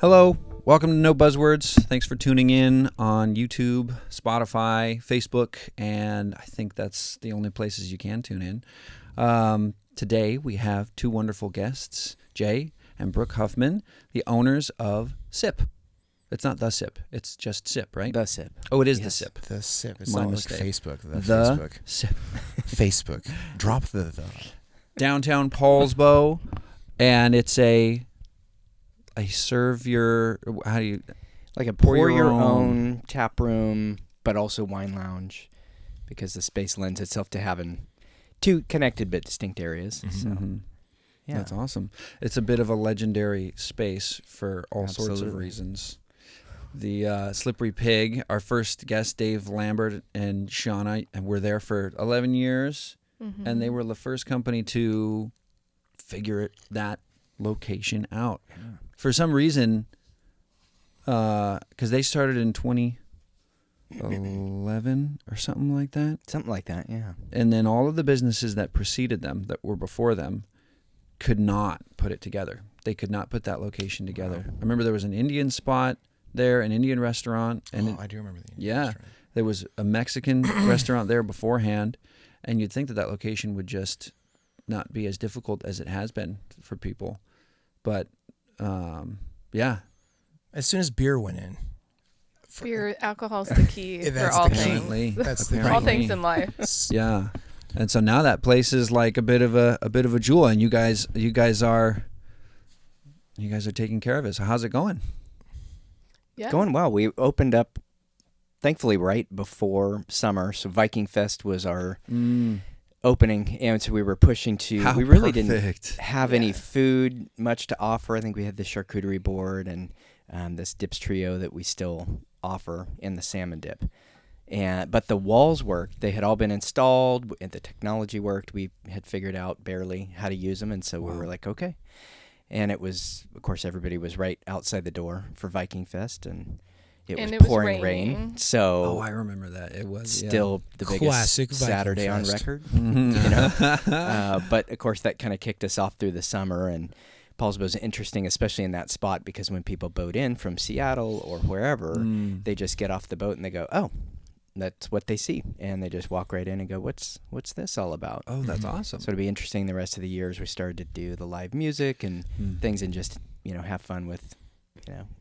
Hello, welcome to No Buzzwords. Thanks for tuning in on YouTube, Spotify, Facebook, and I think that's the only places you can tune in. Today we have two wonderful guests, Jay and Brooke Huffman, the owners of SIP. It's not The Sip, it's just SIP, right? The Sip. Oh, it is Yes. The Sip. The Sip. It's My not mistake. like Facebook. The Facebook. SIP. Facebook. Drop the. Downtown Poulsbo, and it's a serve your, how do you, Like a Pour pour your your own. own tap room, but also wine lounge, because the space lends itself to having two connected but distinct areas. So, yeah. That's awesome. It's a bit of a legendary space for all sorts of Absolutely. reasons. The Slippery Pig, our first guest, Dave Lambert and Shauna, and were there for 11 years, and they were the first company to figure that location out. Yeah. For some reason, because they started in 2011 or something like that, Something like that, yeah. and then all of the businesses that preceded them, that were before them, could not put it together. They could not put that location together. I remember there was an Indian spot there, an Indian restaurant, and I do remember the yeah, restaurant. there was a Mexican restaurant there beforehand, and you'd think that location would just not be as difficult as it has been for people. But yeah, As soon as beer went in. Beer, alcohol's the key for That's all the key. things. apparently, That's the All apparently. things in life. Yeah, and so now that place is like a bit of a jewel, and you guys are taking care of it. So how's it going? Yeah. Going well. We opened up, thankfully, right before summer. So Viking Fest was our opening, and so we were pushing to. How we really perfect. didn't have any food much to offer. I think we had the charcuterie board and this dips trio that we still offer, and the salmon dip. But the walls worked. They had all been installed, and the technology worked. We had figured out barely how to use them, and so we were like, okay. And it was, of course, everybody was right outside the door for Viking Fest, and it was pouring rain. raining. So Oh, I remember that. It was still the biggest Classic Viking Saturday on Fest. record. Yeah. But of course, that kind of kicked us off through the summer, and Poulsbo is interesting, especially in that spot, because when people boat in from Seattle or wherever, they just get off the boat and they go, "Oh, that's what they see," and they just walk right in and go, "What's this all about?" Oh, that's awesome. So it'll be interesting the rest of the years. We started to do the live music and things, and just have fun with,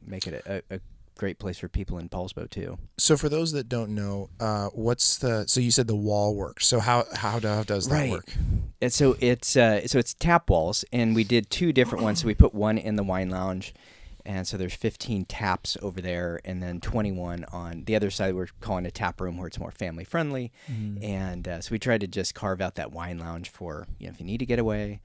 make it a great place for people in Poulsbo too. So for those that don't know, so you said the wall works. So how does that work? And so it's tap walls, and we did two different ones. So we put one in the wine lounge, and so there's 15 taps over there, and then 21 on the other side. We're calling a tap room, where it's more family friendly, and so we tried to just carve out that wine lounge for if you need to get away,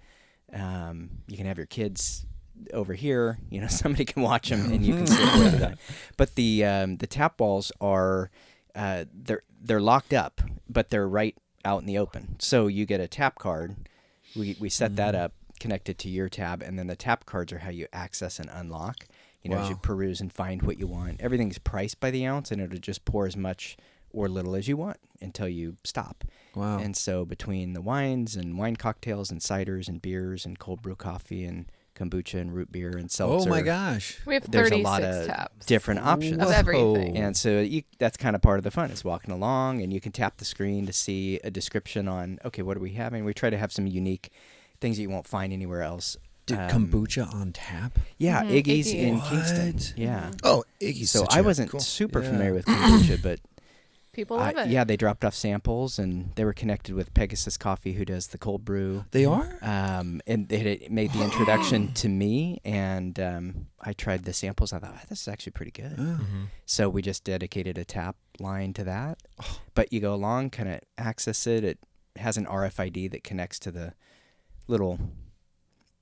you can have your kids over here. Somebody can watch them, and you can sit with them. But the tap walls are they're locked up, but they're right out in the open. So you get a tap card. We set that up, connected to your tab, and then the tap cards are how you access and unlock. As you peruse and find what you want. Everything's priced by the ounce, and it'll just pour as much or little as you want until you stop. Wow. And so between the wines and wine cocktails and ciders and beers and cold brew coffee and kombucha and root beer and seltzer. Oh my gosh. We have There's 36 a lot of taps different options. of everything. And so that's kind of part of the fun, is walking along, and you can tap the screen to see a description on, okay, what are we having? We try to have some unique things that you won't find anywhere else. Dude, kombucha on tap? Yeah, Iggy's Iggy. in What? Kingston. Yeah. Oh, Iggy's. So I wasn't super Yeah. familiar with kombucha, but People love it. yeah, they dropped off samples, and they were connected with Pegasus Coffee, who does the cold brew. They are? And they had made the introduction to me, and I tried the samples. I thought, this is actually pretty good. Oh. So we just dedicated a tap line to that. But you go along, kind of access it. It has an RFID that connects to the little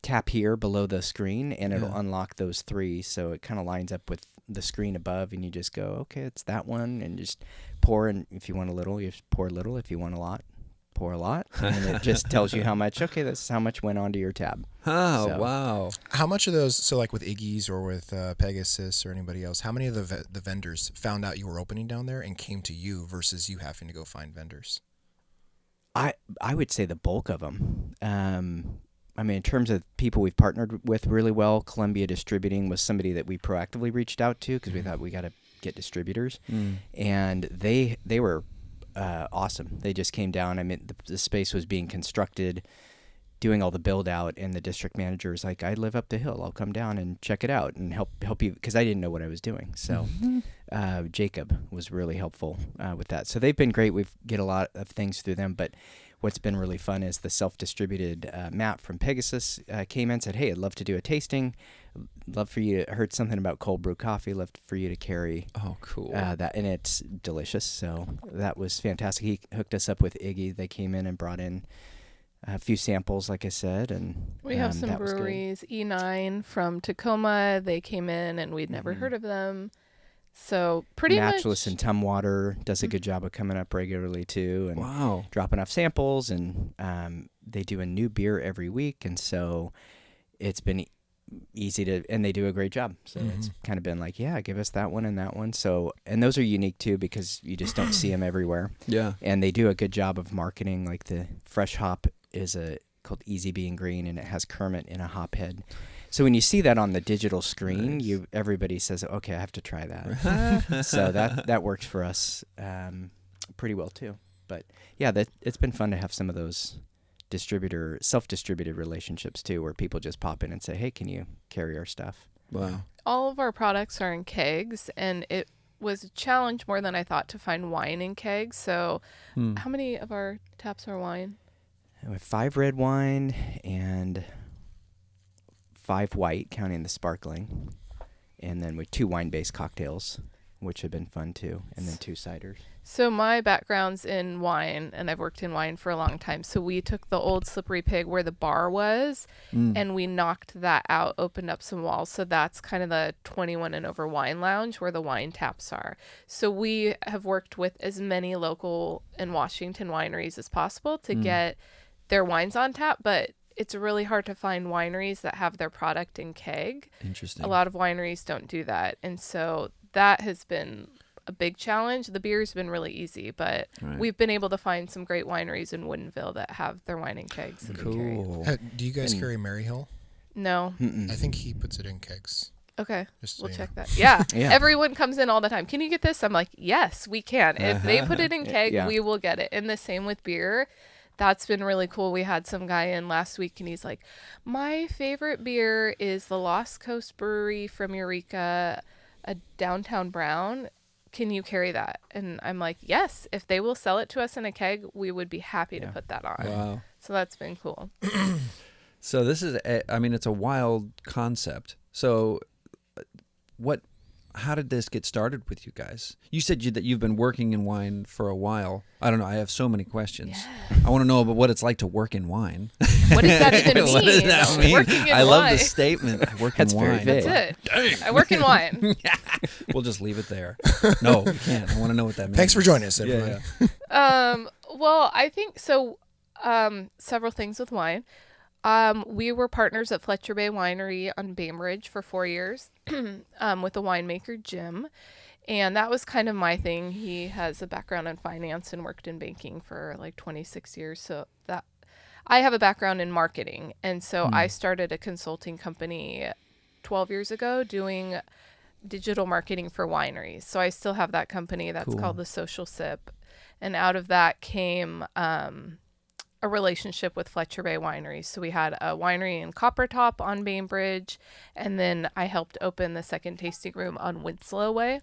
tap here below the screen, and it'll unlock those three. So it kind of lines up with the screen above, and you just go, okay, it's that one, and just pour. And if you want a little, you just pour a little. If you want a lot, pour a lot. And it just tells you how much. Okay, this is how much went onto your tab. Oh, So- wow. How much of those? So like with Iggy's or with Pegasus or anybody else, how many of the vendors found out you were opening down there and came to you versus you having to go find vendors? I would say the bulk of them. I mean, in terms of people we've partnered with really well, Columbia Distributing was somebody that we proactively reached out to because we thought we got to get distributors, and they were awesome. They just came down. I mean, the space was being constructed, doing all the build out, and the district manager was like, "I live up the hill. I'll come down and check it out and help you," because I didn't know what I was doing. So Jacob was really helpful with that. So they've been great. We get a lot of things through them, but what's been really fun is the self-distributed Matt from Pegasus came in and said, "Hey, I'd love to do a tasting. Love for you to," heard something about cold brew coffee. Love for you to carry. Oh, cool. That, and it's delicious. So that was fantastic. He hooked us up with Iggy. They came in and brought in a few samples, like I said, and we have some breweries. E9 from Tacoma. They came in, and we'd never heard of them. So pretty Naturalist much. and Tumwater does a good job of coming up regularly too, and dropping off samples. And they do a new beer every week, and so it's been easy to, and they do a great job. So it's kind of been like, yeah, give us that one and that one. So, and those are unique too because you just don't see them everywhere. Yeah, and they do a good job of marketing. Like the fresh hop is called Easy Being Green, and it has Kermit in a hop head. So when you see that on the digital screen, everybody says, "Okay, I have to try that." So that works for us pretty well too. But yeah, it's been fun to have some of those self-distributed relationships too, where people just pop in and say, "Hey, can you carry our stuff?" Wow. All of our products are in kegs, and it was a challenge more than I thought to find wine in kegs. So how many of our taps are wine? We have 5 red wine and 5 white, counting the sparkling, and then with 2 wine-based cocktails, which have been fun too, and then 2 ciders. So my background's in wine, and I've worked in wine for a long time. So we took the old Slippery Pig where the bar was, and we knocked that out, opened up some walls. So that's kind of the 21 and over wine lounge where the wine taps are. So we have worked with as many local and Washington wineries as possible to get their wines on tap, but it's really hard to find wineries that have their product in keg. Interesting. A lot of wineries don't do that. And so that has been a big challenge. The beer's been really easy, but we've been able to find some great wineries in Woodinville that have their wine in kegs. Cool. Do you guys carry Maryhill? No. I think he puts it in kegs. Okay. So we'll check that. Yeah. Everyone comes in all the time. Can you get this? I'm like, yes, we can. If they put it in keg, we will get it. And the same with beer. That's been really cool. We had some guy in last week, and he's like, "My favorite beer is the Lost Coast Brewery from Eureka, a Downtown Brown. Can you carry that?" And I'm like, yes, if they will sell it to us in a keg, we would be happy to put that on. Wow. So that's been cool. So this is, it's a wild concept. So how did this get started with you guys? You said that you've been working in wine for a while. I don't know. I have so many questions. Yeah. I want to know about what it's like to work in wine. What does that even mean? What does that mean? Working in I wine. love the statement. I work in wine. That's it. Dang. I work in wine. We'll just leave it there. No, we can't. I want to know what that means. Thanks for joining us, everyone. Yeah. Well, I think so. Several things with wine. We were partners at Fletcher Bay Winery on Bainbridge for 4 years with the winemaker, Jim. And that was kind of my thing. He has a background in finance and worked in banking for like 26 years. So that I have a background in marketing. And so I started a consulting company 12 years ago doing digital marketing for wineries. So I still have that company that's called The Social Sip. And out of that came a relationship with Fletcher Bay Winery. So we had a winery in Coppertop on Bainbridge, and then I helped open the second tasting room on Winslow Way.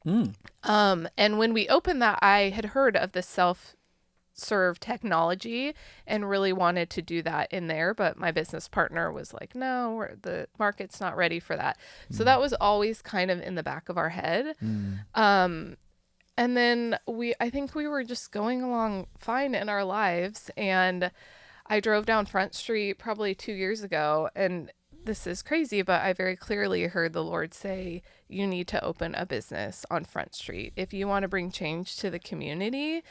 And when we opened that, I had heard of the self-serve technology and really wanted to do that in there, but my business partner was like, no, the market's not ready for that. So that was always kind of in the back of our head. And then I think we were just going along fine in our lives. And I drove down Front Street probably 2 years ago. And this is crazy, but I very clearly heard the Lord say, you need to open a business on Front Street. If you want to bring change to the community,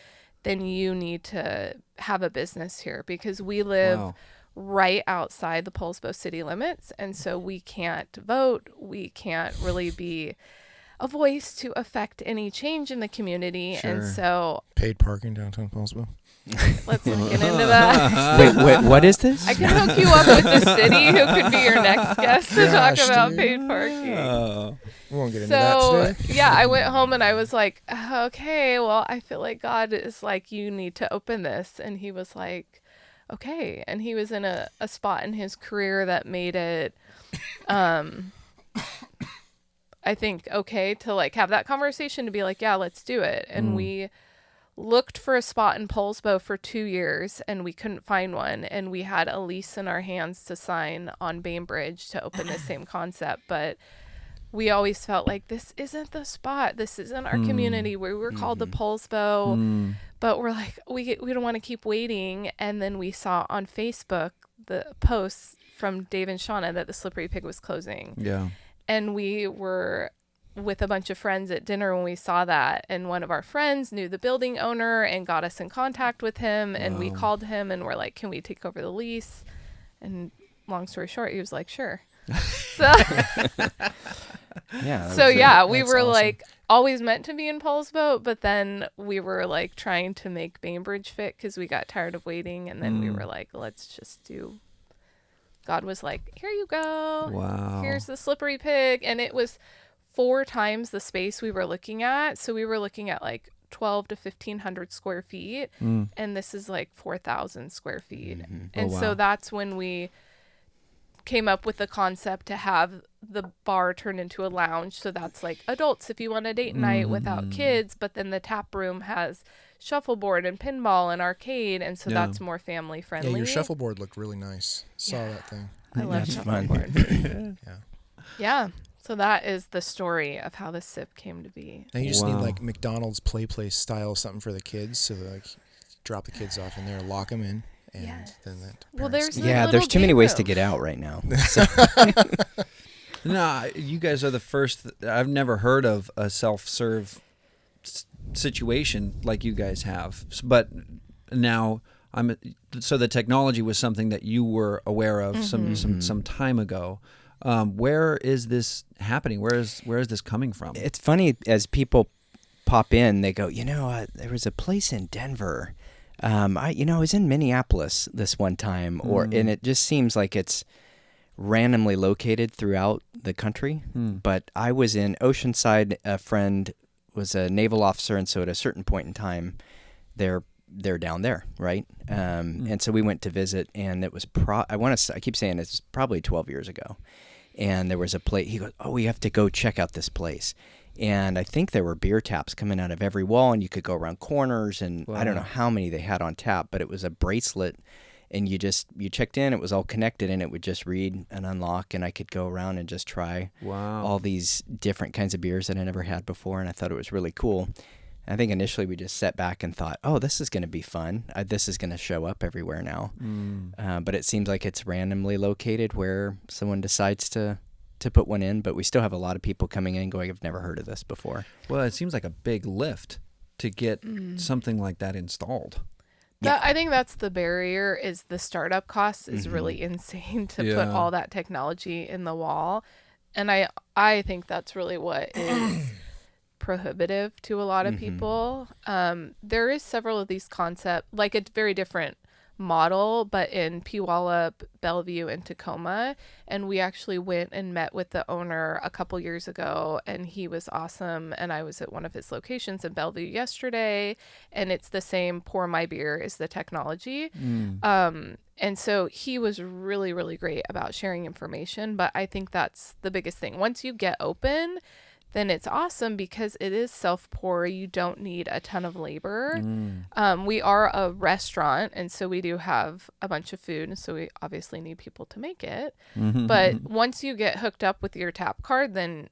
then you need to have a business here, because we live right outside the Poulsbo city limits. And so we can't vote. We can't really be a voice to affect any change in the community. Sure. And so Paid parking downtown Poulsbo. let's not get into that. Wait, what is this? I can hook you up with the city who could be your next guest to talk Gosh, about dude. paid parking. Oh. We won't get into that So today. yeah, I went home and I was like, okay, well, I feel like God is like, you need to open this. And he was like, okay. And he was in a spot in his career that made it, I think, okay to like have that conversation to be like, yeah, let's do it. And we looked for a spot in Poulsbo for 2 years and we couldn't find one. And we had a lease in our hands to sign on Bainbridge to open the same concept. But we always felt like this isn't the spot. This isn't our community. We were called to Poulsbo, but we're like, we don't want to keep waiting. And then we saw on Facebook the posts from Dave and Shauna that the Slippery Pig was closing. Yeah. And we were with a bunch of friends at dinner when we saw that. And one of our friends knew the building owner and got us in contact with him. And we called him and we're like, can we take over the lease? And long story short, he was like, sure. So, Yeah. so yeah, we That's were awesome. like always meant to be in Poulsbo, but then we were like trying to make Bainbridge fit because we got tired of waiting. And then we were like, let's just do. God was like, here you go. Wow. Here's the Slippery Pig. And it was 4 times the space we were looking at. So we were looking at like 12 to 1,500 square feet. And this is like 4,000 square feet. And wow. so that's when we came up with the concept to have the bar turn into a lounge. So that's like adults if you want a date night without kids. But then the tap room has shuffleboard and pinball and arcade. And so Yeah. that's more family Yeah, friendly. your shuffleboard looked really nice. Saw that thing. I love That's fun. shuffleboard. Yeah. Yeah. So that is the story of how the SIP came to be. Now you just need Wow. like McDonald's play place style something for the kids. So like drop the kids off in there, lock them in, and Yeah. then that. Well, parents there's can- a Yeah, little there's too many game ways to room. get out right now. So, No, you guys are the first. I've never heard of a self-serve situation like you guys have. But now so the technology was something that you were aware of some time ago. Where is this happening? Where is this coming from? it's funny as people pop in, they go, there was a place in Denver. I was in Minneapolis this one time, and it just seems like it's randomly located throughout the country. But I was in Oceanside. A friend was a naval officer, and so at a certain point in time, they're down there, right? And so we went to visit, and it was I keep saying it's probably 12 years ago, and there was a place. He goes, "Oh, we have to go check out this place." And I think there were beer taps coming out of every wall, and you could go around corners, and I don't know how many they had on tap, but it was a bracelet, and you checked in, it was all connected, and it would just read and unlock, and I could go around and just try all these different kinds of beers that I never had before, and I thought it was really cool. I think initially we just sat back and thought, oh, this is going to be fun. This is going to show up everywhere now. But it seems like it's randomly located where someone decides to put one in, but we still have a lot of people coming in going, I've never heard of this before. Well, it seems like a big lift to get something like that installed. I think that's the barrier is the startup cost is really insane to put all that technology in the wall. And I think that's really what is prohibitive to a lot of people. There is several of these concepts, like a very different model, but in Puyallup, Bellevue, and Tacoma. And we actually went and met with the owner a couple years ago, and he was awesome. And I was at one of his locations in Bellevue yesterday, and it's the same Pour My Beer is the technology. And so he was really, really great about sharing information. But I think that's the biggest thing. Once you get open, then it's awesome because it is self-pour. You don't need a ton of labor. We are a restaurant, and so we do have a bunch of food, and so we obviously need people to make it. But once you get hooked up with your tap card, then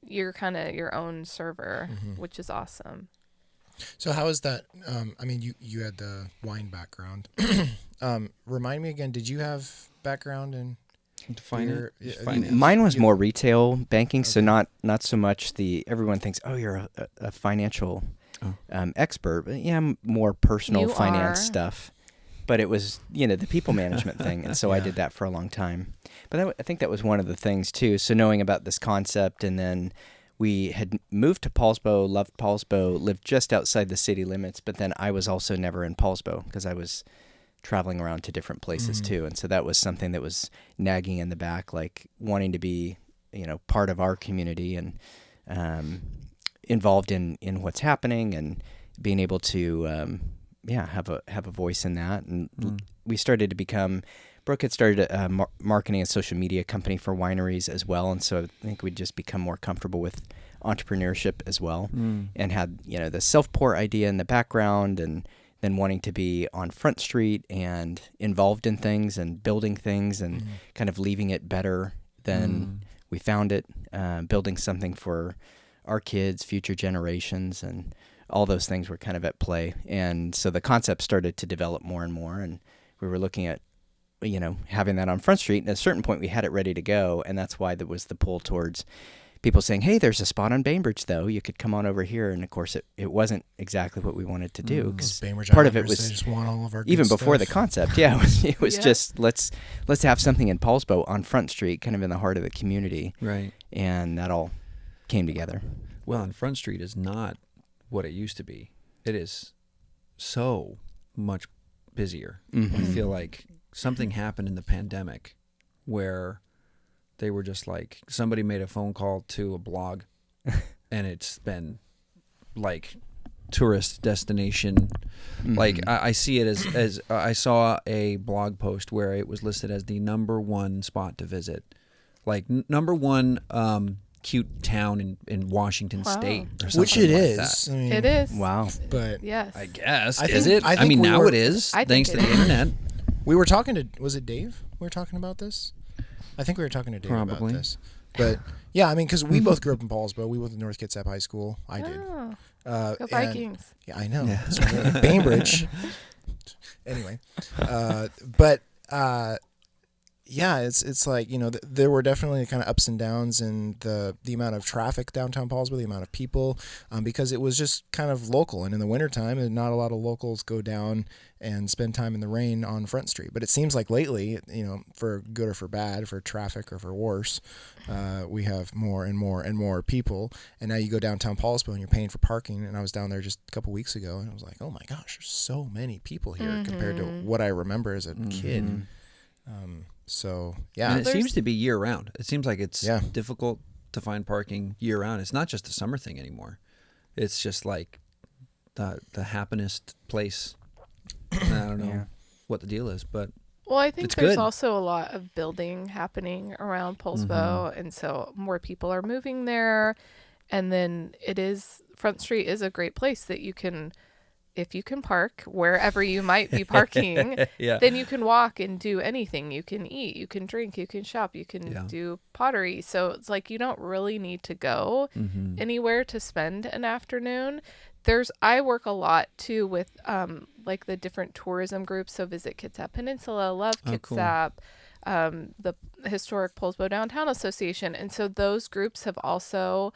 you're kind of your own server, which is awesome. So how is that? I mean, you had the wine background. Remind me again. Did you have background in beer? Finance. Mine was more retail banking, so not so much everyone thinks, oh, you're a financial expert. But yeah, I'm more personal You finance are. stuff. But it was, the people management thing, and so I did that for a long time. But I think that was one of the things too. So knowing about this concept, and then we had moved to Poulsbo, loved Poulsbo, lived just outside the city limits, but then I was also never in Poulsbo because I was traveling around to different places too. And so that was something that was nagging in the back, like wanting to be, part of our community and involved in what's happening and being able to, have a voice in that. And we started to become, Brooke had started a marketing and social media company for wineries as well. And so I think we'd just become more comfortable with entrepreneurship as well and had, the self-pour idea in the background and then wanting to be on Front Street and involved in things and building things and kind of leaving it better than we found it, building something for our kids, future generations, and all those things were kind of at play. And so the concept started to develop more and more, and we were looking at, having that on Front Street. And at a certain point, we had it ready to go, and that's why there was the pull towards people saying, hey, there's a spot on Bainbridge, though. You could come on over here. And, of course, it wasn't exactly what we wanted to do. Because part of it was, they just want all of our even good before stuff. the concept, it was just let's have something in Poulsbo on Front Street, kind of in the heart of the community. Right. And that all came together. Well, and Front Street is not what it used to be. It is so much busier. I feel like something happened in the pandemic where they were just like, somebody made a phone call to a blog and it's been like tourist destination. Like I see it as I saw a blog post where it was listed as the #1 spot to visit. Like #1 cute town in Washington State or something Which it like is. that. I mean, It is. Wow. But Yes. I guess. I Is think- it? I I, think mean, we now were- it is, I thanks to think the it is. internet. we were talking to, was it Dave? We were talking about this? I think we were talking to Dave Probably. about this. But yeah, I mean, because we both grew up in Paulsbo. We went to North Kitsap High School. I did. Oh, go And- Vikings. Yeah, I know. Yeah. That's what I mean. Bainbridge. Anyway, but yeah, it's like, there were definitely kind of ups and downs in the amount of traffic downtown Poulsbo, the amount of people, because it was just kind of local. And in the wintertime, not a lot of locals go down and spend time in the rain on Front Street. But it seems like lately, for good or for bad, for traffic or for worse, we have more and more and more people. And now you go downtown Poulsbo and you're paying for parking. And I was down there just a couple weeks ago and I was like, oh my gosh, there's so many people here compared to what I remember as a kid. So yeah, And it There's- seems to be year round. It seems like it's Yeah. difficult to find parking year round. It's not just a summer thing anymore. It's just like the happiest place. And I don't know what the deal is, but Well, I think It's there's good. also a lot of building happening around Poulsbo, and so more people are moving there. And then Front Street is a great place that you can, if you can park wherever you might be parking, yeah. then you can walk and do anything. You can eat, you can drink, you can shop, you can Yeah. do pottery. So it's like you don't really need to go anywhere to spend an afternoon. I work a lot too with like the different tourism groups. So Visit Kitsap Peninsula, Love Oh, cool. Kitsap, the Historic Poulsbo Downtown Association. And so those groups have also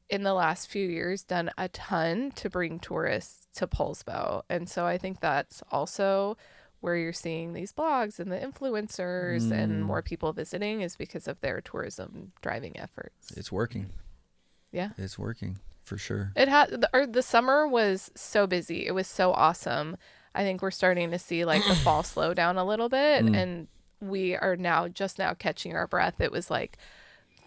in the last few years done a ton to bring tourists to Poulsbo. And so I think that's also where you're seeing these blogs and the influencers and more people visiting is because of their tourism driving efforts. It's working. Yeah. It's working for sure. It had the summer was so busy. It was so awesome. I think we're starting to see like the fall slow down a little bit, and we are just now catching our breath. It was like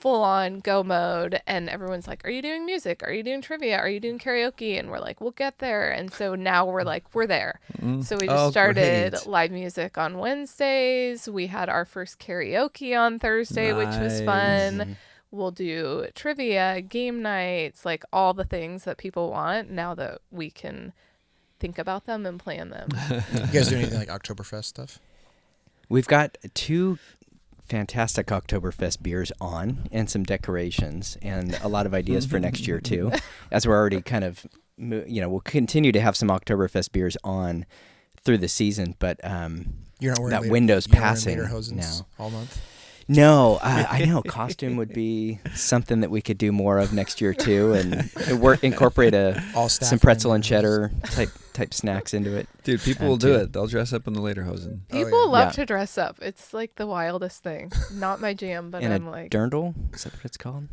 full on go mode, and everyone's like, "Are you doing music? Are you doing trivia? Are you doing karaoke?" And we're like, "We'll get there." And so now we're like, we're there. So we just started great. live music on Wednesdays. We had our first karaoke on Thursday, which was fun. We'll do trivia, game nights, like all the things that people want now that we can think about them and plan them. You guys do anything like Oktoberfest stuff? We've got 2 fantastic Oktoberfest beers on and some decorations and a lot of ideas for next year too, as we're already kind of, we'll continue to have some Oktoberfest beers on through the season, but You're not wearing that later, window's you're not wearing passing lederhosens now. all month. No, I know costume would be something that we could do more of next year too, and incorporate All staff some pretzel wearing and cheddar type snacks into it. Dude, people will do it. They'll dress up in the lederhosen. People love Yeah. to dress up. It's like the wildest thing. Not my jam, but And I'm a like, dirndl, is that what it's called?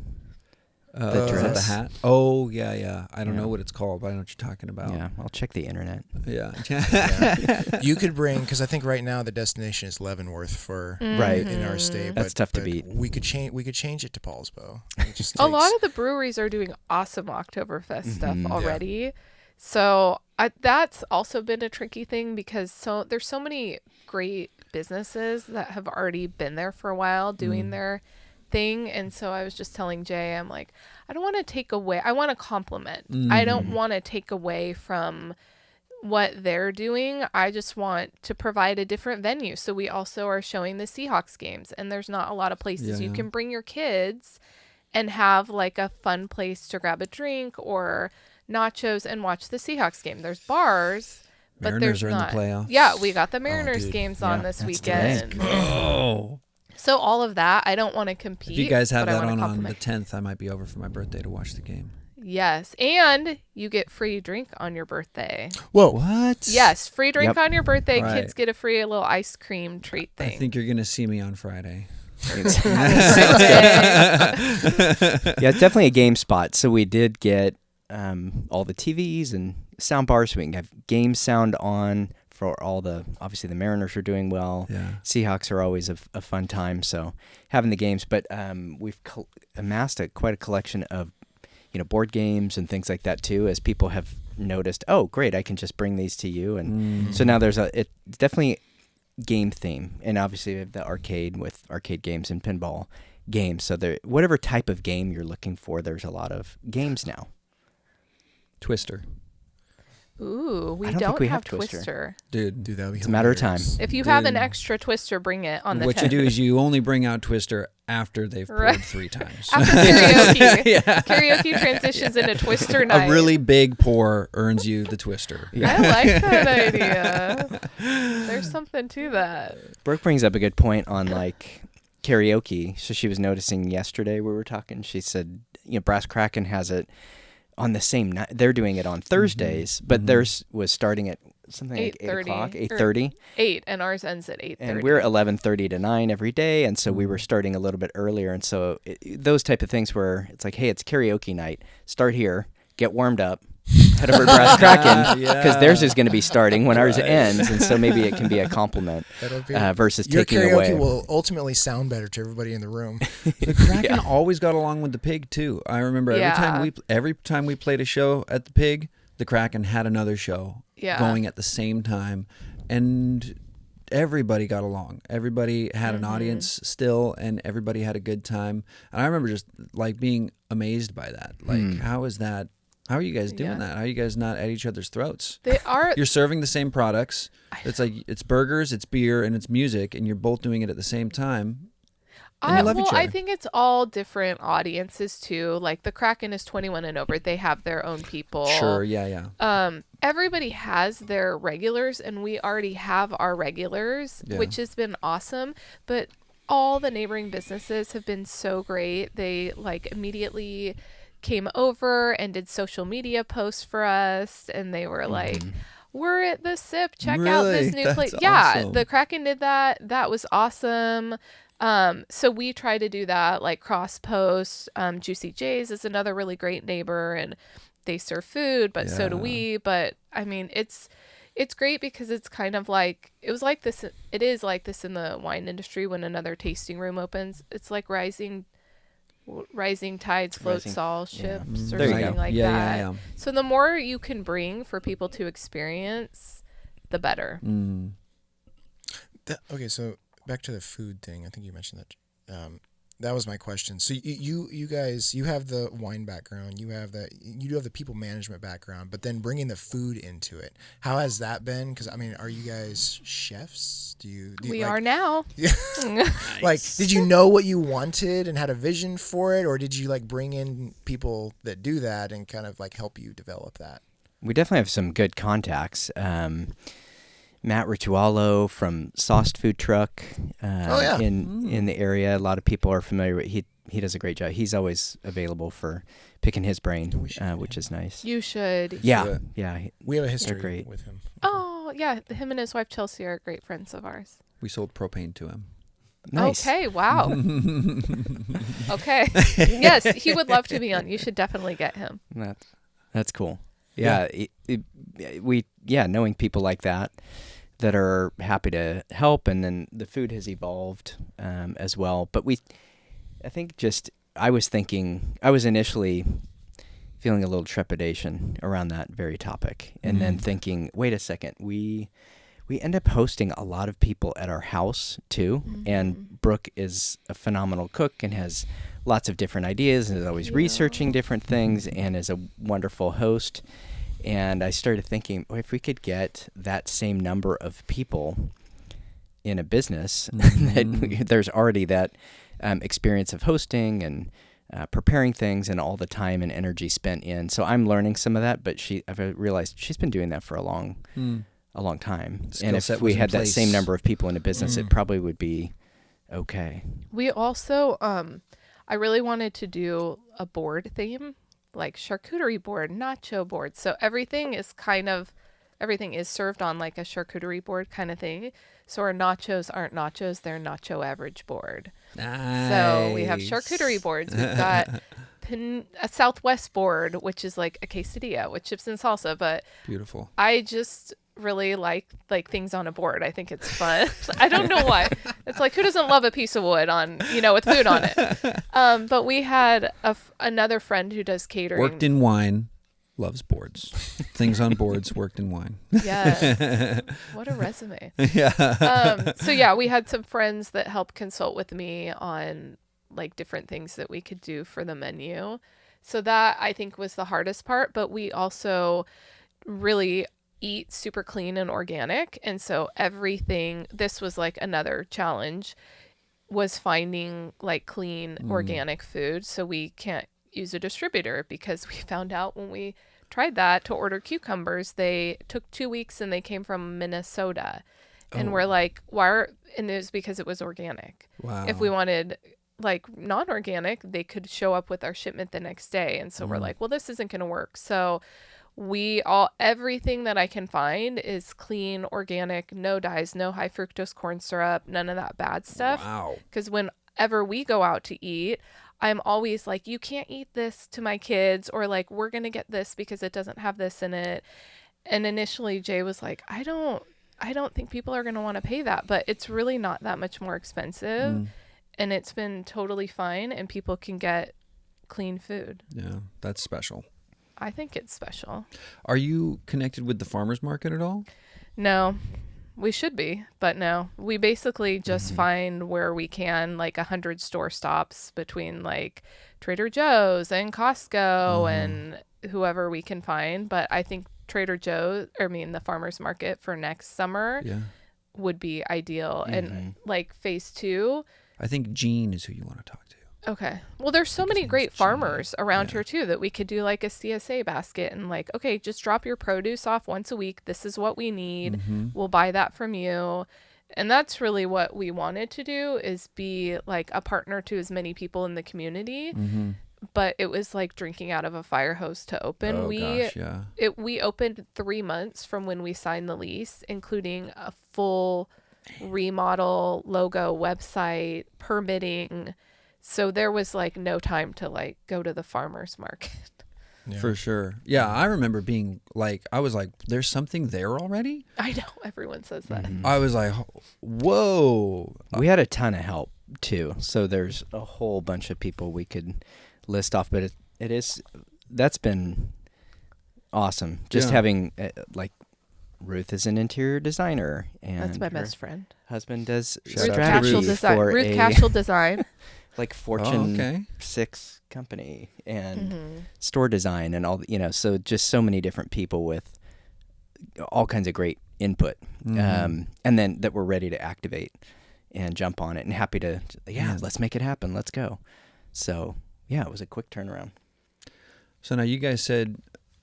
The Is that the dress. hat? Oh, yeah. I don't Yeah. know what it's called, but I know what you're talking about. Yeah, I'll check the internet. Yeah. Yeah. You could bring, because I think right now the destination is Leavenworth for Right. in our state. That's tough to beat. We could change it to Poulsbo. It just A lot takes- of the breweries are doing awesome Oktoberfest stuff Mhm. already. So that's also been a tricky thing because there's so many great businesses that have already been there for a while doing their thing. And so I was just telling Jay, I'm like, I don't want to take away. I want to compliment. I don't want to take away from what they're doing. I just want to provide a different venue. So we also are showing the Seahawks games, and there's not a lot of places you can bring your kids and have like a fun place to grab a drink or nachos and watch the Seahawks game. There's bars, but Mariners there's are in the not. playoffs. Yeah, we got the Mariners dude. games Yeah, on this that's weekend. today. Oh. So all of that, I don't want to compete. If you guys have but I that wanna on the compliment. 10th, I might be over for my birthday to watch the game. Yes, and you get free drink on your birthday. Whoa. What? Yes, free drink Yep. on your birthday. Right. Kids get a free little ice cream treat I thing. think you're going to see me on Friday. Yeah, it's definitely a game spot. So we did get all the TVs and sound bars so we can have game sound on for all the, obviously the Mariners are doing well. Yeah. Seahawks are always a fun time. So having the games, but we've amassed quite a collection of, board games and things like that too, as people have noticed, oh, great, I can just bring these to you. And so now there's it's definitely game theme. And obviously we have the arcade with arcade games and pinball games. So there, whatever type of game you're looking for, there's a lot of games now. Twister. Ooh, we I don't don't think we have have Twister. Dude. Dude, that would be It's a matter of hilarious. If you have an Dude. extra Twister, bring it on the What you 10th. do is you only bring out Twister after they've poured Right. 3 times. After karaoke. Karaoke transitions into Twister night. A really big pour earns you the Twister. I like that idea. There's something to that. Brooke brings up a good point on like karaoke. So she was noticing yesterday we were talking. She said, Brass Kraken has it on the same night. They're doing it on Thursdays, but theirs was starting at something like 8 o'clock, 8:30. 8, and ours ends at 8:30. And we're 11:30 to 9 every day, and so we were starting a little bit earlier. And so those type of things where it's like, hey, it's karaoke night. Start here, get warmed up, head over to Brass Kraken because theirs is going to be starting when ours ends, and so maybe it can be a compliment That'll be versus your taking karaoke away. will ultimately sound better to everybody in the room. The Kraken always got along with the Pig too. I remember every time we played a show at the Pig, the Kraken had another show going at the same time, and everybody got along. Everybody had an audience still, and everybody had a good time. And I remember just like being amazed by that. Like, how is that? How are you guys doing that? How are you guys not at each other's throats? They are. You're serving the same products. It's like it's burgers, it's beer, and it's music, and you're both doing it at the same time. And you love each I other. think it's all different audiences too. Like the Kraken is 21 and over. They have their own people. Sure, yeah. Everybody has their regulars, and we already have our regulars, Yeah. which has been awesome. But all the neighboring businesses have been so great. They like immediately came over and did social media posts for us, and they were like, we're at the SIP, check out this Really? new place. That's Yeah, awesome. the Kraken did that was awesome. So we try to do that, like cross post. Juicy J's is another really great neighbor, and they serve food, but so do Yeah. we. But I mean, it's great because it's kind of like it is like this in the wine industry when another tasting room opens. It's like rising tides floats all ships or There you something go. like Yeah, that. yeah. So the more you can bring for people to experience, the better. Okay, so back to the food thing. I think you mentioned that. That was my question. So you guys, you have the wine background, you do have the people management background, but then bringing the food into it. How has that been? Because I mean, are you guys chefs? Do you We like, are now. Like, did you know what you wanted and had a vision for it, or did you like bring in people that do that and kind of like help you develop that? We definitely have some good contacts. Matt Ritualo from Sauced Food Truck in the area. A lot of people are familiar with. He does a great job. He's always available for picking his brain, which is nice. You should. Yeah. We have a history They're great. with him. Oh, yeah. Him and his wife Chelsea are great friends of ours. We sold propane to him. Nice. Okay, wow. Okay. Yes, he would love to be on. You should definitely get him. That's cool. Yeah, knowing people like that are happy to help, and then the food has evolved as well. But I was initially feeling a little trepidation around that very topic, and then thinking, wait a second, we end up hosting a lot of people at our house too, and Brooke is a phenomenal cook and has lots of different ideas and is always researching different things and is a wonderful host. And I started thinking, if we could get that same number of people in a business, there's already that experience of hosting and preparing things and all the time and energy spent in. So I'm learning some of that, but I've realized she's been doing that for a long time. Skill and if set we was in had that place. same number of people in a business, it probably would be okay. We also, I really wanted to do a board theme, like charcuterie board, nacho board. So everything is served on like a charcuterie board kind of thing. So our nachos aren't nachos, they're nacho average board. Nice. So we have charcuterie boards. We've got a Southwest board, which is like a quesadilla with chips and salsa. But Beautiful. I just really like things on a board. I think it's fun. I don't know why. It's like, who doesn't love a piece of wood on, with food on it? But we had another friend who does catering. Worked in wine, loves boards. Things on boards, worked in wine. Yes. What a resume. Yeah. So yeah, we had some friends that helped consult with me on like different things that we could do for the menu. So that I think was the hardest part, but we also really eat super clean and organic. And so this was like another challenge, was finding like clean organic food. So we can't use a distributor, because we found out when we tried that to order cucumbers, they took 2 weeks and they came from Minnesota. And we're like, and it was because it was organic. Wow. If we wanted like non-organic, they could show up with our shipment the next day. And so we're like, well, this isn't going to work. So everything that I can find is clean, organic, no dyes, no high fructose corn syrup, none of that bad stuff. Wow. Because whenever we go out to eat, I'm always like, you can't eat this to my kids, or like, we're going to get this because it doesn't have this in it. And initially Jay was like, I don't think people are going to want to pay that, but it's really not that much more expensive. And it's been totally fine, and people can get clean food. Yeah, that's special. I think it's special. Are you connected with the farmers market at all? No, we should be, but no. We basically just find where we can, like 100 store stops between like Trader Joe's and Costco and whoever we can find. But I think the farmers market for next summer would be ideal. And like phase 2. I think Jean is who you want to talk to. Okay. Well, there's so many great farmers around here too that we could do like a CSA basket and like, okay, just drop your produce off once a week. This is what we need. We'll buy that from you. And that's really what we wanted to do, is be like a partner to as many people in the community. But it was like drinking out of a fire hose to open. We opened 3 months from when we signed the lease, including a full remodel, logo, website, permitting. So there was like no time to like go to the farmer's market. Yeah. For sure. Yeah, I remember being like, I was like, there's something there already? I know, everyone says that. I was like, whoa. We had a ton of help too. So there's a whole bunch of people we could list off, but that's been awesome. Just having like Ruth is an interior designer, and that's my best friend. Husband does Shout out to strategy Ruth. for Ruth Cashel Design. like Fortune 6 company and store design and all, so just so many different people with all kinds of great input. And then that we're ready to activate and jump on it, and happy to, let's make it happen. Let's go. So it was a quick turnaround. So now you guys said,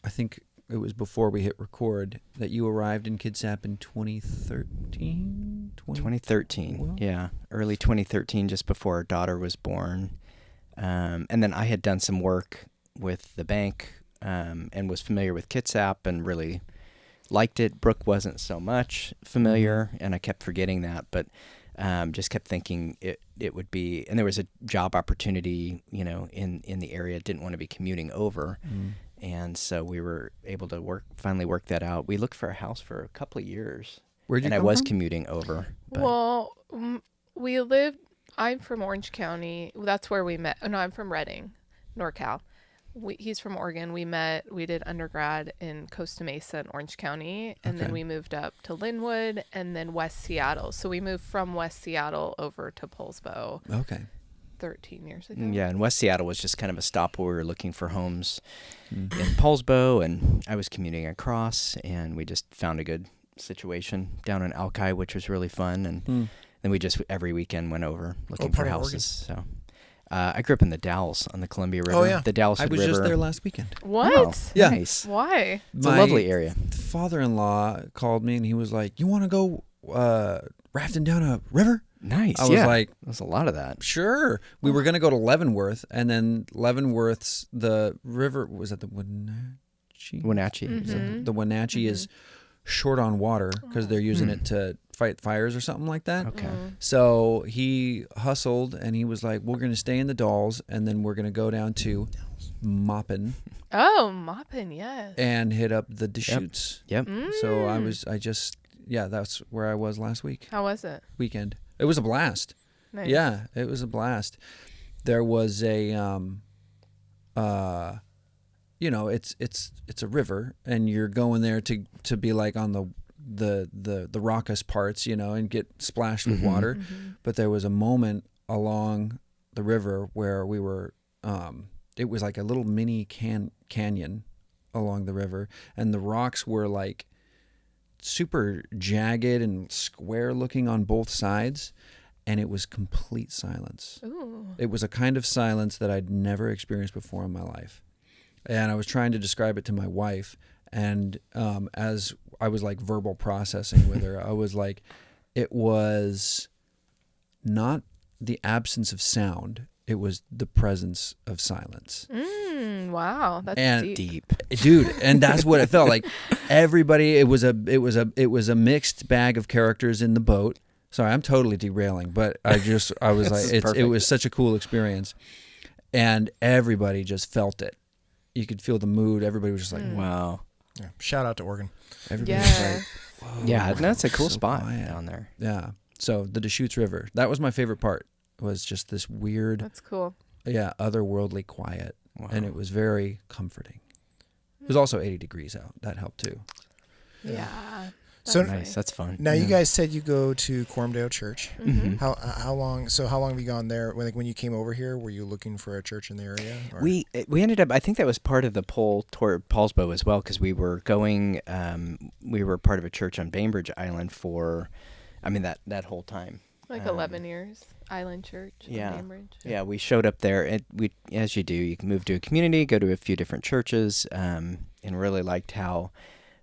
I think it was before we hit record, that you arrived in Kitsap in 2013? 2013, Well, early 2013, just before our daughter was born. And then I had done some work with the bank and was familiar with Kitsap and really liked it. Brooke wasn't so much familiar, and I kept forgetting that. But just kept thinking it would be, and there was a job opportunity, in the area. Didn't want to be commuting over. And so we were able to finally work that out. We looked for a house for a couple of years. Where'd you and come I was from? commuting over. But Well, I'm from Orange County. That's where we met. Oh, no, I'm from Redding, NorCal. He's from Oregon. We did undergrad in Costa Mesa in Orange County, and then Okay. we moved up to Linwood and then West Seattle. So we moved from West Seattle over to Poulsbo Okay. 13 years ago. yeah, and West Seattle was just kind of a stop where we were looking for homes in Poulsbo, and I was commuting across, and we just found a good situation down in Alki, which was really fun. And then we just every weekend went over looking for part of Oregon? houses. So I grew up in the Dalles on the Columbia River. Oh, yeah. The Dalles I was River. just there last weekend. What? Oh, Yeah. Nice. Why? It's a lovely area. Father-in-law called me and he was like, "You want to go rafting down a river?" Nice. I was yeah. like, There's a lot of that. "Sure." We were going to go to Leavenworth, and then Leavenworth's the river, was that the Wenatchee? Wenatchee. Mhm. The Wenatchee is short on water because they're using it to fight fires or something like that. Okay. So he hustled and he was like, "We're going to stay in the Dalles, and then we're going to go down to Moppin Oh, Moppin, yes. and hit up the Deschutes." Yep. So that's where I was last How was it? weekend. It was a blast. Nice. Yeah, it was a blast. There was a it's a river, and you're going there to be like on the raucous parts, and get splashed with water. But there was a moment along the river where we were it was like a little mini canyon along the river, and the rocks were like super jagged and square looking on both sides, and it was complete silence. Ooh. It was a kind of silence that I'd never experienced before in my life. And I was trying to describe it to my wife, and as I was like verbal processing with her, I was like, it was not the absence of sound, it was the presence of silence. Wow, that's And deep. Dude, and that's what it felt like. Everybody, it was a mixed bag of characters in the boat. Sorry, I'm totally derailing, but I was like, it was such a cool experience, and everybody just felt it. You could feel the mood. Everybody was just like, Wow. Yeah. Shout out to Oregon. everybody was Yeah. like, whoa, Yeah, that's a cool so spot quiet. down there. Yeah. So the Deschutes River, that was my favorite part. Was just this weird, That's cool. otherworldly quiet, Wow. and it was very comforting. It was also 80 degrees out. That helped too. Yeah. So- that's Nice. That's fun. Now you guys said you go to Cormdale Church. Mhm. How long? So how long have you gone there? When you came over here, were you looking for a church in the area? Or? We ended up. I think that was part of the pull toward Poulsbo as well, because we were going. We were part of a church on Bainbridge Island for, that whole time. Like 11 years. Island Church in Yeah. Cambridge. Yeah, we showed up there, and we, as you do, you can move to a community, go to a few different churches, and really liked how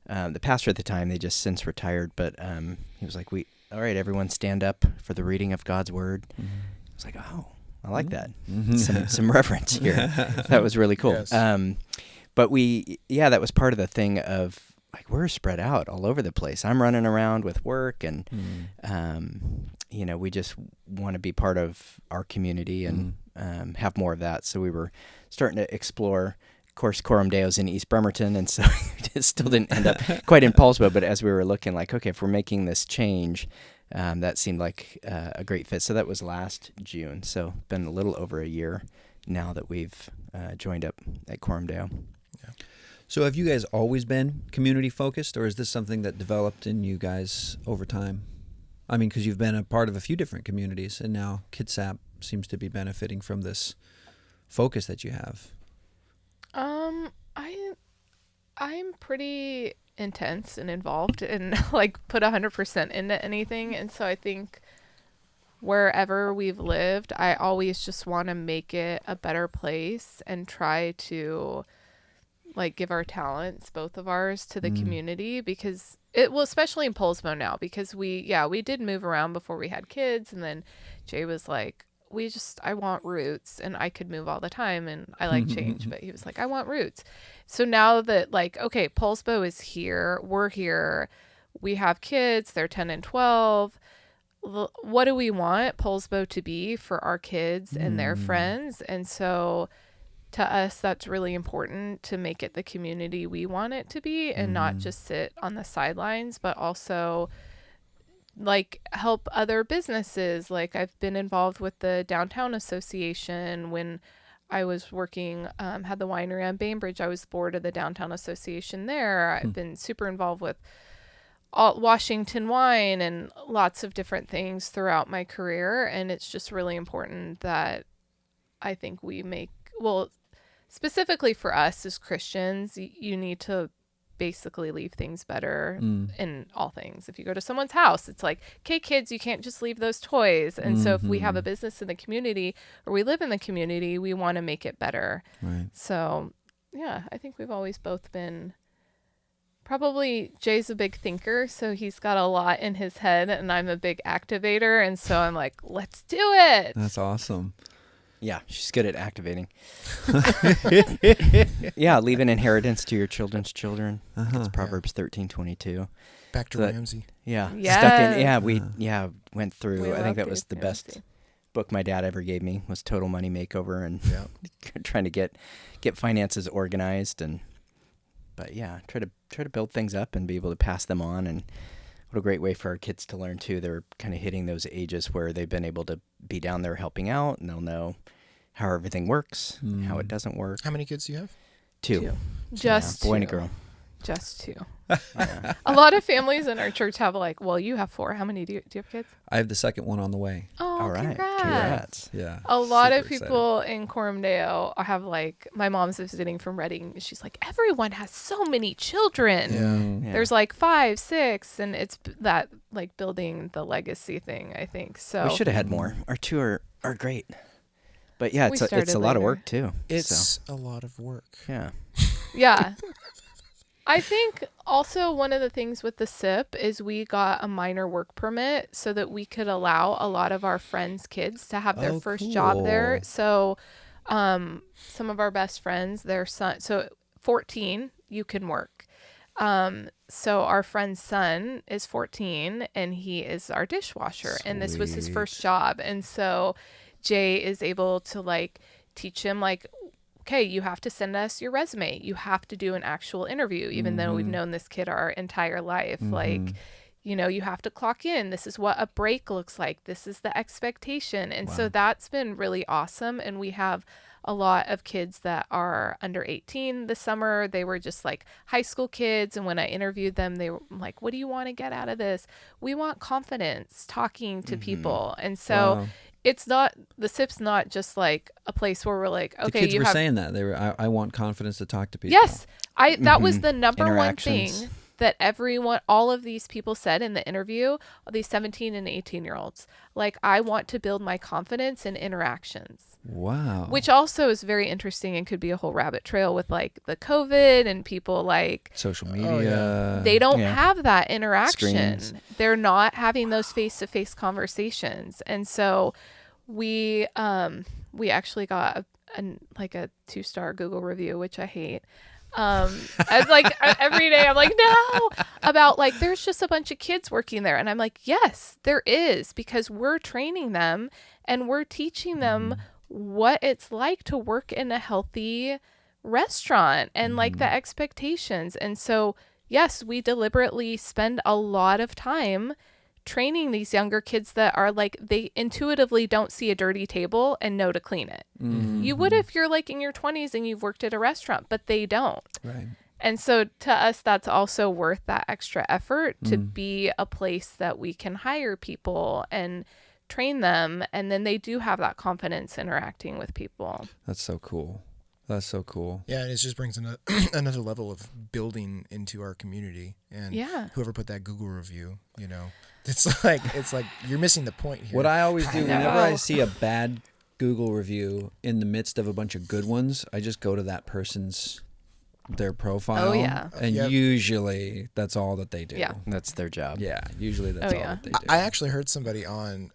the pastor at the time, they just since retired, but he was like, all right, everyone stand up for the reading of God's word. I was like, oh, I like that. Some reverence here. That was really cool. Yes. But that was part of the thing of, like, we're spread out all over the place. I'm running around with work, and we just want to be part of our community and have more of that. So we were starting to explore. Of course, Coram Deo's in East Bremerton, and so it still didn't end up quite in Poulsbo. But as we were looking, like, okay, if we're making this change, that seemed like a great fit. So that was last June. So been a little over a year now that we've joined up at Coram Deo. So have you guys always been community focused, or is this something that developed in you guys over time? I mean, because you've been a part of a few different communities, and now Kitsap seems to be benefiting from this focus that you have. I'm pretty intense and involved and like put 100% into anything, and so I think wherever we've lived, I always just want to make it a better place and try to like give our talents, both of ours, to the community, because especially in Poulsbo now, because we did move around before we had kids, and then Jay was like, I want roots, and I could move all the time, and I like change, but he was like, I want roots. So now that, like, okay, Poulsbo is here, we're here, we have kids, they're 10 and 12, what do we want Poulsbo to be for our kids and their friends? And so to us, that's really important to make it the community we want it to be and not just sit on the sidelines, but also like help other businesses. Like I've been involved with the Downtown Association when I was working, had the winery on Bainbridge. I was board of the Downtown Association there. I've been super involved with Washington Wine and lots of different things throughout my career. And it's just really important that I think we make, well, specifically for us as Christians, you need to basically leave things better in all things. If you go to someone's house, it's like, okay, kids, you can't just leave those toys. And so if we have a business in the community or we live in the community, we want to make it better. Right. So yeah, I think we've always both been, probably Jay's a big thinker, so he's got a lot in his head, and I'm a big activator. And so I'm like, let's do it. That's awesome. Yeah, she's good at activating. Yeah, leave an inheritance to your children's children. It's Proverbs 13:22. Back to So that- Ramsey. Yeah, Yes. stuck in. Yeah, we went through. We I think love that was the Dave best Ramsey. book my dad ever gave me was Total Money Makeover, and Yeah. trying to get finances organized, but yeah, try to build things up and be able to pass them on. And what a great way for our kids to learn too. They're kind of hitting those ages where they've been able to be down there helping out, and they'll know how everything works, how it doesn't work. How many kids do you have? Two. Just Yeah, boy and a two. girl. Just two. Yeah. A lot of families in our church have like, well, you have 4. How many do you have kids? I have the second one on the way. Oh, All right. congrats. Yeah. A lot of Super excited. people in Corumdale have like, my mom's visiting from Reading. She's like, everyone has so many children. Yeah. There's like 5, 6, and it's that like building the legacy thing, I think. So We should have had more. Our two are great. But yeah, We it's a started lot of later. work too. It's a lot of work. Yeah. yeah. I think also one of the things with the SIP is we got a minor work permit so that we could allow a lot of our friends' kids to have their Oh, first job there. cool. So some of our best friends, their son, so 14, you can work. So our friend's son is 14 and he is our dishwasher, and this was his first Sweet. job. And so Jay is able to like teach him like, okay, you have to send us your resume. You have to do an actual interview, even though we've known this kid our entire life. Like, you know, you have to clock in. This is what a break looks like. This is the expectation. And so that's been really awesome. And we have a lot of kids that are under 18 this summer. They were just like high school kids. And when I interviewed them, they were like, what do you want to get out of this? We want confidence talking to people. And so Wow. it's not, the SIP's not just like a place where we're like, The okay, kids you were have, saying that they were. I want confidence to talk to people. yes, that was the number one Interactions. thing that all of these people said in the interview, these 17 and 18-year-olds, like, I want to build my confidence in interactions. Wow. Which also is very interesting and could be a whole rabbit trail with like the COVID and people like social media. Oh, yeah. they don't yeah. have that interaction. Screens. They're not having those face-to-face conversations. And so we actually got a 2-star Google review, which I hate. I like every day I'm like, no, about like, there's just a bunch of kids working there. And I'm like, yes, there is, because we're training them and we're teaching them what it's like to work in a healthy restaurant and like the expectations. And so, yes, we deliberately spend a lot of time training these younger kids that are like, they intuitively don't see a dirty table and know to clean it. You would if you're like in your 20s and you've worked at a restaurant, but they don't. Right. And so to us, that's also worth that extra effort to be a place that we can hire people and train them. And then they do have that confidence interacting with people. That's so cool. That's so cool. Yeah, and it just brings another level of building into our community. And Yeah. whoever put that Google review, you know, it's like you're missing the point here. What I always do whenever I know. see a bad Google review in the midst of a bunch of good ones, I just go to that person's their profile. Oh, yeah. And Yep. usually that's all that they do. Yeah. That's their job. Yeah. Usually that's Oh, all yeah. that they do. I actually heard somebody on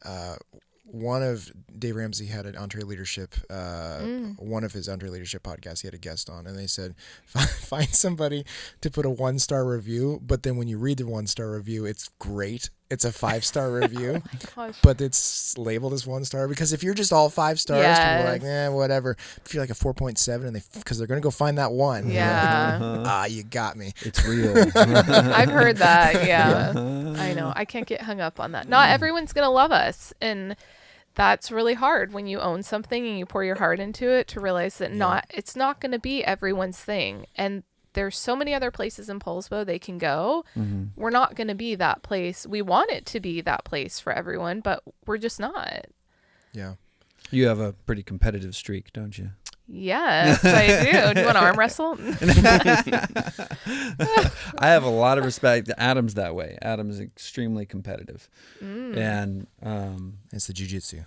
one of Dave Ramsey had an Entree Leadership, one of his Entree Leadership podcasts. He had a guest on, and they said, find somebody to put a 1-star review. But then when you read the 1-star review, it's great, it's a 5-star review, Gosh. but it's labeled as 1-star, because if you're just all 5 stars, people are like, whatever. If you're like a 4.7, and because they're gonna go find that one, Yeah. you got me. It's real. I've heard that. Yeah. I know. I can't get hung up on that. Not everyone's going to love us. And that's really hard when you own something and you pour your heart into it, to realize that it's not going to be everyone's thing. And there's so many other places in Poulsbo they can go. We're not going to be that place. We want it to be that place for everyone, but we're just not. Yeah. You have a pretty competitive streak, don't you? Yes, I do. Do you want to arm wrestle? I have a lot of respect. Adam's that way. Adam's extremely competitive. And It's the jiu-jitsu.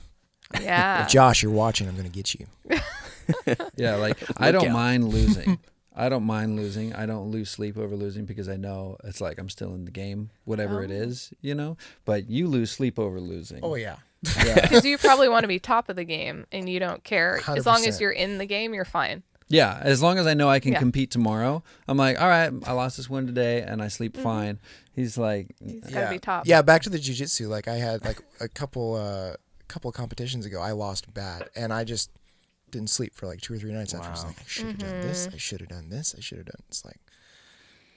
Yeah. If Josh, you're watching, I'm gonna get you. yeah, like I don't mind losing. I don't lose sleep over losing, because I know it's like I'm still in the game, whatever it is, But you lose sleep over losing. Oh yeah. Because you probably want to be top of the game and you don't care. As long as 100%. you're in the game, you're fine. Yeah, as long as I know I can compete tomorrow, I'm like, all right, I lost this one today and I sleep fine. He's like, It's got to be top. Yeah, back to the jiu-jitsu. Like I had like a couple competitions ago, I lost bad, and I just didn't sleep for like 2 or 3 nights after. I was like, I should have done this. I should have done this. I should have done. It's like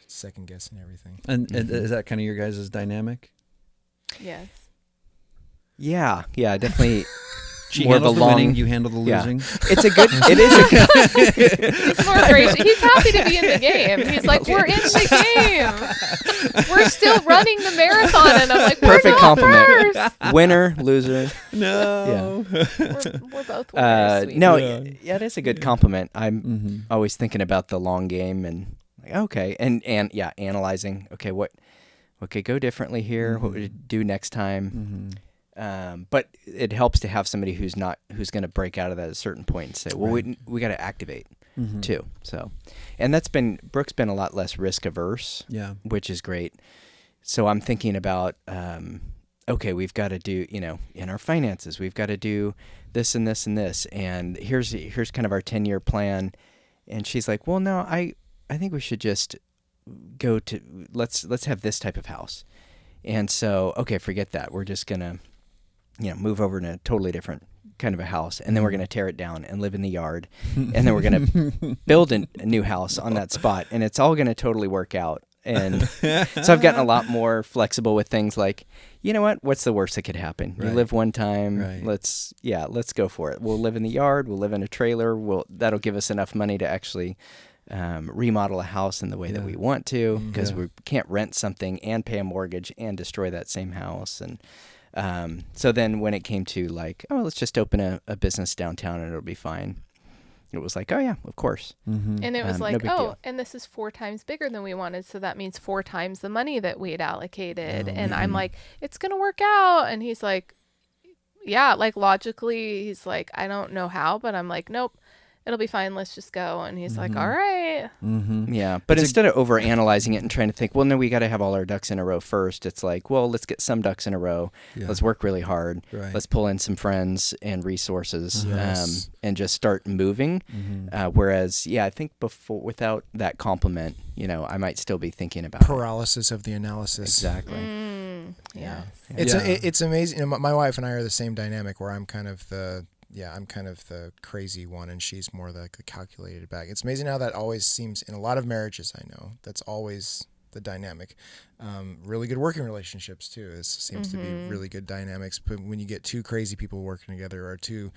second guessing everything. and is that kind of your guys' dynamic? Yes. Yeah, definitely. She More of handles a the long- winning, you handle the Yeah. losing. It is a good. He's more gracious. He's happy to be in the game. He's like, we're in the game. We're still running the marathon. And I'm like, we're Perfect not compliment. first. Winner, loser. No. We're both winners. sweetie. No, Yeah. yeah, it is a good compliment. I'm always thinking about the long game and like, okay, and analyzing. Okay, what could go differently here? What would it do next time? But it helps to have somebody who's going to break out of that at a certain point and say, well, we got to activate too. So, and Brooke's been a lot less risk averse, which is great. So I'm thinking about, okay, we've got to do, in our finances, we've got to do this and this and this. And here's kind of our 10-year plan. And she's like, well, no, I think we should just go to, let's have this type of house. And so, okay, forget that. We're just going to, move over in a totally different kind of a house, and then we're going to tear it down and live in the yard, and then we're going to build a new house on that spot, and it's all going to totally work out. And so I've gotten a lot more flexible with things like, you know what's the worst that could happen? You live one time. Right. Let's go for it. We'll live in the yard. We'll live in a trailer. That'll give us enough money to actually remodel a house in the way that we want to, because we can't rent something and pay a mortgage and destroy that same house. And so then when it came to like, oh, let's just open a business downtown and it'll be fine, it was like, oh yeah, of course. And it was No like, big oh, deal. and this is 4 times bigger than we wanted. So that means 4 times the money that we had allocated. And I'm like, it's going to work out. And he's like, yeah, like logically, he's like, I don't know how, but I'm like, nope, it'll be fine. Let's just go. And he's like, all right. Yeah, but instead of over analyzing it and trying to think, well, no, we got to have all our ducks in a row first, it's like, well, let's get some ducks in a row. Yeah. Let's work really hard. Right. Let's pull in some friends and resources, Yes. and just start moving. Whereas, I think without that compliment, I might still be thinking about Paralysis of the analysis. Exactly. Yes. It's amazing. My wife and I are the same dynamic, where I'm kind of the crazy one, and she's more like the calculated bag. It's amazing how that always seems in a lot of marriages. I know that's always the dynamic. Really good working relationships too. It seems to be really good dynamics. But when you get 2 crazy people working together, or 2,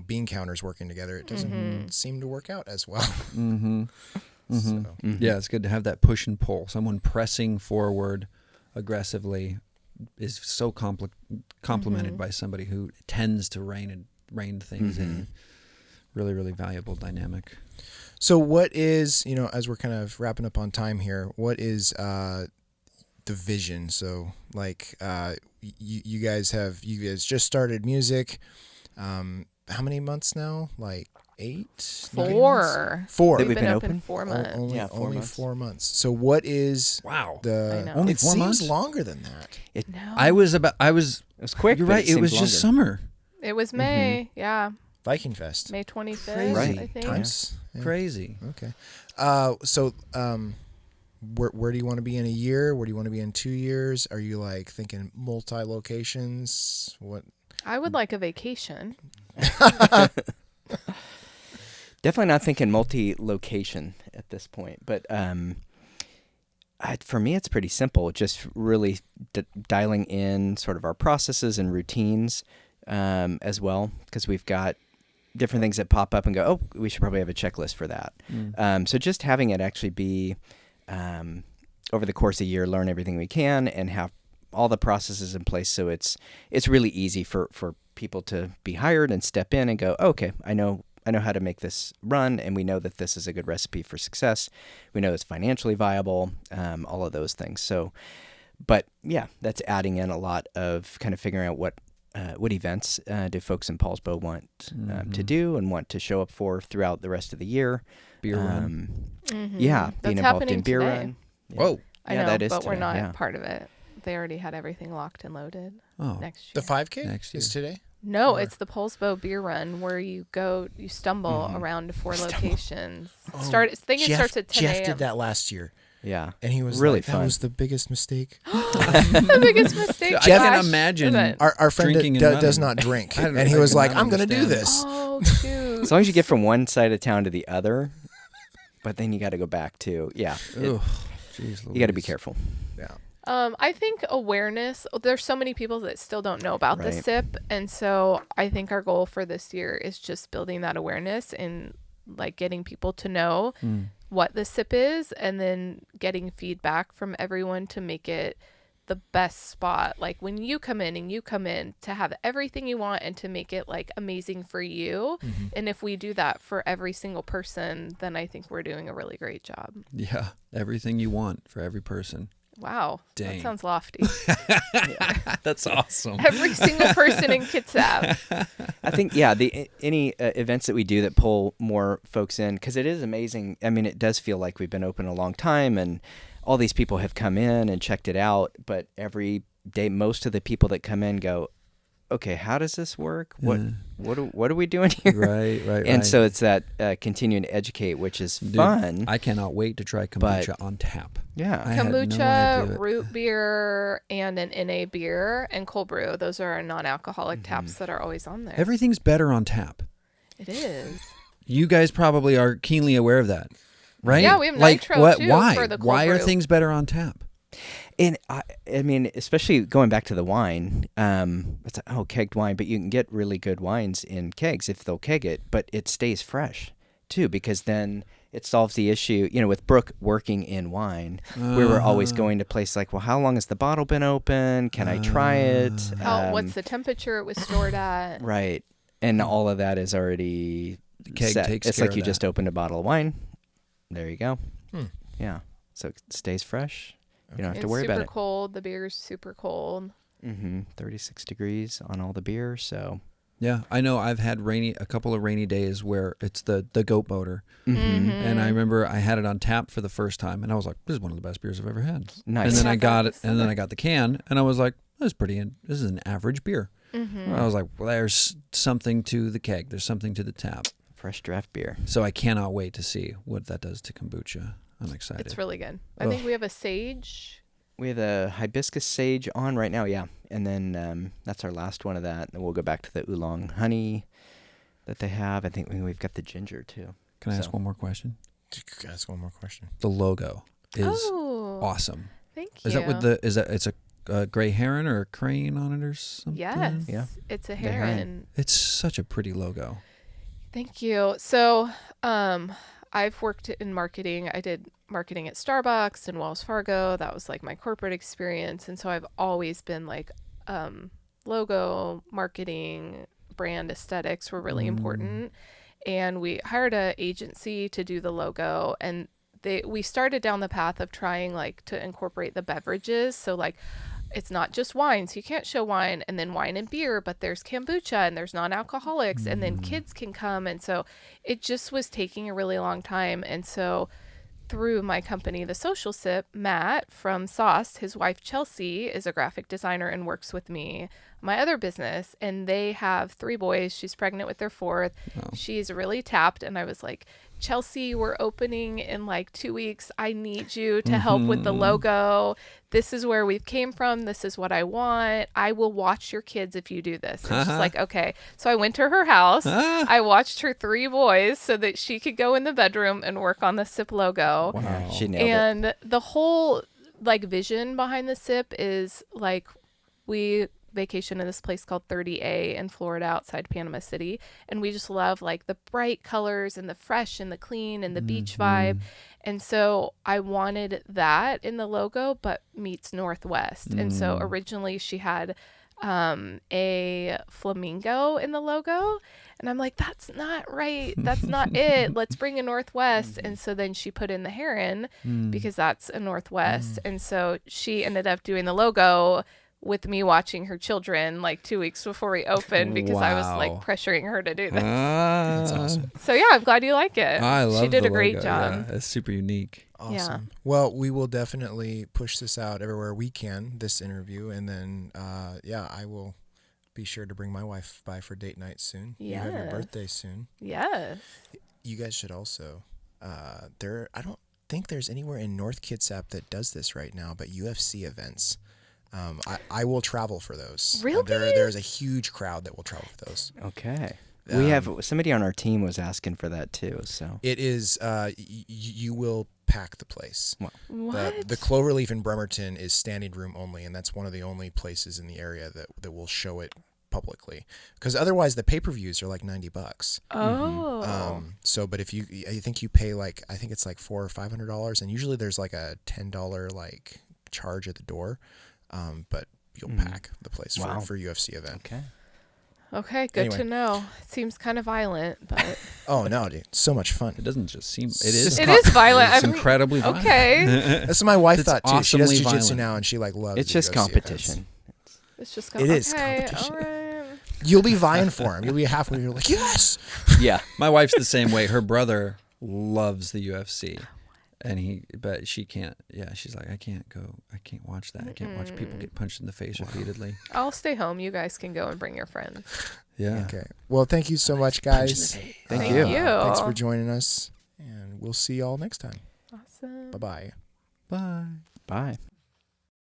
bean counters working together, it doesn't seem to work out as well. So. Yeah, it's good to have that push and pull. Someone pressing forward aggressively is so complemented by somebody who tends to rein things in. Really, really valuable dynamic. So what is, as we're kind of wrapping up on time here, what is the vision? So like you guys just started music. How many months now? Like 8? 4. 4. That we've been been open open? 4 months. Only, Yeah, 4 only months. 4 months. So what is Wow. I the? know. Only It 4 seems months? longer than that. No. I was. It was quick. You're but right. It was seems just longer. summer. It was May. Yeah. Viking Fest. May 25th, Crazy. I think. Times. Yeah. Crazy. Okay. So where do you want to be in a year? Where do you want to be in 2 years? Are you like thinking multi-locations? What? I would like a vacation. Definitely not thinking multi-location at this point, but for me, it's pretty simple. Just really dialing in sort of our processes and routines as well, because we've got different things that pop up and go, oh, we should probably have a checklist for that. So just having it actually be over the course of a year, learn everything we can and have all the processes in place, so it's really easy for people to be hired and step in and go, oh, okay, I know how to make this run, and we know that this is a good recipe for success. We know it's financially viable, all of those things. So, but yeah, that's adding in a lot of kind of figuring out what events do folks in Poulsbo want to do and want to show up for throughout the rest of the year. Beer run. Yeah, That's being involved in happening beer today. run. Yeah. Whoa. I Yeah, know, that is but we're today, not yeah. part of it. They already had everything locked and loaded next year. The 5K Next is today? No, Or- it's the Poulsbo beer run where you stumble around to 4 locations. Oh, It starts at 10 Jeff a.m. did that last year. Yeah. And he was Really like, fun. that was the biggest mistake. The biggest mistake. I can Gosh, imagine. is it? Our friend Drinking and does running. not drink. I don't And he know, was I like, don't I'm going to do understand. this. Oh, shoot. As long as you get from one side of town to the other, but then you got to go back to, you Ugh, jeez got to be Louise. careful. Yeah. I think awareness, there's so many people that still don't know about the Right. SIP. And so I think our goal for this year is just building that awareness and like getting people to know what the SIP is and then getting feedback from everyone to make it the best spot. Like when you come in to have everything you want and to make it like amazing for you. And if we do that for every single person, then I think we're doing a really great job. Yeah, everything you want for every person. Wow. Dang. That sounds lofty. That's awesome. Every single person in Kitsap. I think, yeah, any events that we do that pull more folks in, because it is amazing. I mean, it does feel like we've been open a long time and all these people have come in and checked it out. But every day, most of the people that come in go, okay, how does this work? What are we doing here? Right. And so it's that continuing to educate, which is Dude, fun. I cannot wait to try kombucha on tap. Yeah. I had no Kombucha, idea. root beer, and an NA beer, and cold brew. Those are our non-alcoholic taps that are always on there. Everything's better on tap. It is. You guys probably are keenly aware of that, right? Yeah, we have like nitro, what? too, Why? for the cold Why are brew. things better on tap? And I mean, especially going back to the wine, it's like, oh, kegged wine, but you can get really good wines in kegs if they'll keg it, but it stays fresh too, because then it solves the issue. You know, with Brooke working in wine, we were always going to places like, well, how long has the bottle been open? Can I try it? What's the temperature it was stored at? Right. And all of that is already keg set. takes It's care like of you that. just opened a bottle of wine. There you go. Hmm. Yeah. So it stays fresh. You don't have It's to worry super about it. cold. The beer's super cold. 36 degrees on all the beer, so Yeah, I know. I've had a couple of rainy days where it's the goat motor, Mm-hmm. and I remember I had it on tap for the first time, and I was like, "This is one of the best beers I've ever had." Nice. And then Yeah, I got it, that was and then I got the can, and I was like, "This is an average beer." I was like, "Well, there's something to the keg. There's something to the tap." fresh draft beer. So I cannot wait to see what that does to kombucha. I'm excited. It's really good. I think we have a sage. We have the hibiscus sage on right now, yeah. And then that's our last one of that. And we'll go back to the oolong honey that they have. I think we've got the ginger too. Can I ask So- one more question? Ask one more question. The logo is Oh, awesome. thank you. Is that with it's a gray heron or a crane on it or something? Yes. Yeah. It's a The heron. heron. It's such a pretty logo. Thank you. So, I've worked in marketing. I did marketing at Starbucks and Wells Fargo. That was like my corporate experience. And so I've always been like, logo, marketing, brand aesthetics were really important. And we hired an agency to do the logo, and we started down the path of trying like to incorporate the beverages. So like, it's not just wine, so you can't show wine and then wine and beer, but there's kombucha and there's non-alcoholics, and then kids can come. And so it just was taking a really long time. And so through my company, The Social Sip, Matt from Sauce, his wife Chelsea is a graphic designer and works with me my other business, and they have 3 boys. She's pregnant with their 4th. Oh. She's really tapped, and I was like, Chelsea, we're opening in like 2 weeks. I need you to help with the logo. This is where we've came from. This is what I want. I will watch your kids if you do this. And she's like, okay. So I went to her house. I watched her 3 boys so that she could go in the bedroom and work on the SIP logo. Wow. She nailed it. And the whole like vision behind the SIP is like, we vacation in this place called 30A in Florida outside Panama City, and we just love like the bright colors and the fresh and the clean and the beach vibe. And so I wanted that in the logo, but meets Northwest. And so originally she had a flamingo in the logo, and I'm like, that's not right, that's not it, let's bring a Northwest. And so then she put in the heron because that's a Northwest. And so she ended up doing the logo with me watching her children like 2 weeks before we opened, because I was like pressuring her to do this. That's awesome. So yeah, I'm glad you like it. I love She did the a great logo. job. Yeah, it's super unique. Awesome. Yeah. Well, we will definitely push this out everywhere we can, this interview, and then I will be sure to bring my wife by for date night soon. You have your Yes. birthday soon. Yes. You guys should also I don't think there's anywhere in North Kitsap that does this right now, but UFC events. I will travel for those. Really? There's a huge crowd that will travel for those. Okay. We have somebody on our team was asking for that too. So It is you will pack the place. What? The Cloverleaf in Bremerton is standing room only, and that's one of the only places in the area that will show it publicly. Because otherwise, the pay-per-views are like $90. Oh. So, but if I think you pay like, I think it's like $400 or $500, and usually there's like a $10 like charge at the door. But you'll pack the place for UFC event. okay. Okay, good Anyway. to know. It seems kind of violent, but Oh no, dude, so much fun. It doesn't just seem. It is. it is violent. It's I mean, incredibly violent. okay. That's what my wife It's thought too. She does awesomely jiu-jitsu violent. now, and she like loves. It's the just UFC competition. events. It's just It is okay, competition. all right. You'll be vying for him. You'll be halfway. You're like, yes. Yeah. My wife's the same way. Her brother loves the UFC, but she can't. Yeah, she's like, I can't go. I can't watch that. I can't watch people get punched in the face repeatedly. I'll stay home. You guys can go and bring your friends. Yeah. Okay. Well, thank you so much, guys. Thank you. Thanks for joining us, and we'll see y'all next time. Awesome. Bye-bye. Bye. Bye.